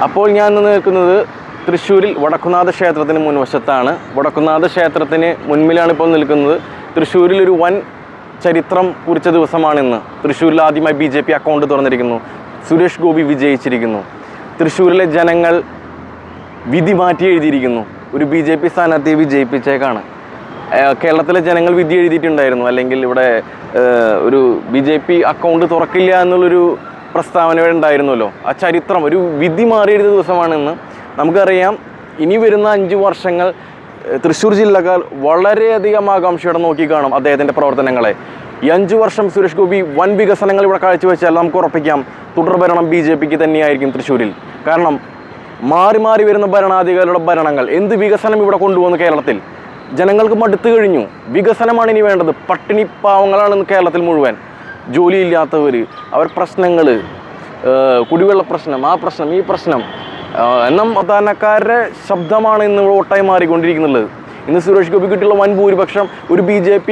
അപ്പോൾ ഞാൻ ഇന്ന് നിൽക്കുന്നത് തൃശ്ശൂരിൽ വടക്കുംനാഥ ക്ഷേത്രത്തിന് മുൻവശത്താണ്. വടക്കുംനാഥ ക്ഷേത്രത്തിന് മുൻപിലാണ് ഇപ്പോൾ നിൽക്കുന്നത്. തൃശ്ശൂരിൽ ഒരു വൻ ചരിത്രം കുറിച്ച ദിവസമാണിന്ന്. തൃശ്ശൂരിൽ ആദ്യമായി BJP അക്കൗണ്ട് തുറന്നിരിക്കുന്നു. സുരേഷ് ഗോപി വിജയിച്ചിരിക്കുന്നു. തൃശ്ശൂരിലെ ജനങ്ങൾ വിധി മാറ്റി എഴുതിയിരിക്കുന്നു. ഒരു BJP സ്ഥാനാർത്ഥിയെ വിജയിപ്പിച്ചേക്കാണ്. കേരളത്തിലെ ജനങ്ങൾ വിധി എഴുതിയിട്ടുണ്ടായിരുന്നു, അല്ലെങ്കിൽ ഇവിടെ ഒരു BJP അക്കൗണ്ട് തുറക്കില്ല എന്നുള്ളൊരു പ്രസ്താവന ഉണ്ടായിരുന്നല്ലോ. ആ ചരിത്രം ഒരു വിധി മാറിയെഴുതിയ ദിവസമാണിന്ന്. നമുക്കറിയാം, ഇനി വരുന്ന 5 വർഷങ്ങൾ തൃശ്ശൂർ ജില്ലക്കാർ വളരെയധികം ആകാംക്ഷയോടെ നോക്കിക്കാണും അദ്ദേഹത്തിൻ്റെ പ്രവർത്തനങ്ങളെ. ഈ 5 വർഷം സുരേഷ് ഗോപി വൻ വികസനങ്ങൾ ഇവിടെ കാഴ്ചവെച്ചാൽ നമുക്ക് ഉറപ്പിക്കാം തുടർഭരണം BJPക്ക് തന്നെയായിരിക്കും തൃശ്ശൂരിൽ. കാരണം മാറി മാറി വരുന്ന ഭരണാധികാരികളുടെ ഭരണങ്ങൾ എന്ത് വികസനം ഇവിടെ കൊണ്ടുവന്നു കേരളത്തിൽ. ജനങ്ങൾക്ക് മടുത്തു കഴിഞ്ഞു. വികസനമാണ് ഇനി വേണ്ടത്. പട്ടിണി പാവങ്ങളാണ് കേരളത്തിൽ മുഴുവൻ. ജോലിയില്ലാത്തവർ, അവർ പ്രശ്നങ്ങൾ, കുടിവെള്ള പ്രശ്നം, ആ പ്രശ്നം, ഈ പ്രശ്നം, എന്നാൽ സാധാരണക്കാരുടെ ശബ്ദമാണ് ഇന്ന് വോട്ടായി മാറിക്കൊണ്ടിരിക്കുന്നത്. ഇന്ന് സുരേഷ് ഗോപി കിട്ടിയുള്ള വൻ ഭൂരിപക്ഷം ഒരു BJP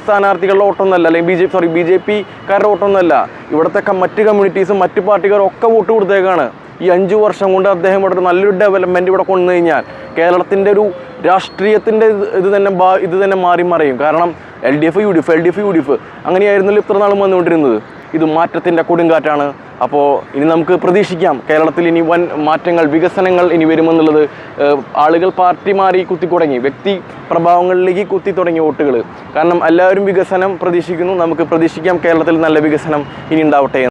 സ്ഥാനാർത്ഥികളുടെ വോട്ടൊന്നുമല്ല, അല്ലെങ്കിൽ BJPക്കാരുടെ വോട്ടൊന്നുമല്ല. ഇവിടുത്തെ മറ്റ് കമ്മ്യൂണിറ്റീസും മറ്റ് പാർട്ടിക്കാരും ഒക്കെ വോട്ട് കൊടുത്തേക്കാണ്. ഈ 5 വർഷം കൊണ്ട് അദ്ദേഹം ഇവിടെ നല്ലൊരു ഡെവലപ്മെൻറ്റ് ഇവിടെ കൊണ്ടു കഴിഞ്ഞാൽ കേരളത്തിൻ്റെ ഒരു രാഷ്ട്രീയത്തിൻ്റെ ഇത് തന്നെ മാറി മറിയും. കാരണം LDF UDF അങ്ങനെയായിരുന്നല്ലോ ഇത്ര നാളും വന്നുകൊണ്ടിരുന്നത്. ഇത് മാറ്റത്തിൻ്റെ കൊടുങ്കാറ്റാണ്. അപ്പോൾ ഇനി നമുക്ക് പ്രതീക്ഷിക്കാം കേരളത്തിൽ ഇനി വൻ മാറ്റങ്ങൾ, വികസനങ്ങൾ ഇനി വരുമെന്നുള്ളത്. ആളുകൾ പാർട്ടി മാറി കുത്തി തുടങ്ങി, വ്യക്തി പ്രഭാവങ്ങളിലേക്ക് കുത്തി തുടങ്ങി വോട്ടുകൾ. കാരണം എല്ലാവരും വികസനം പ്രതീക്ഷിക്കുന്നു. നമുക്ക് പ്രതീക്ഷിക്കാം കേരളത്തിൽ നല്ല വികസനം ഇനി ഉണ്ടാവട്ടെ.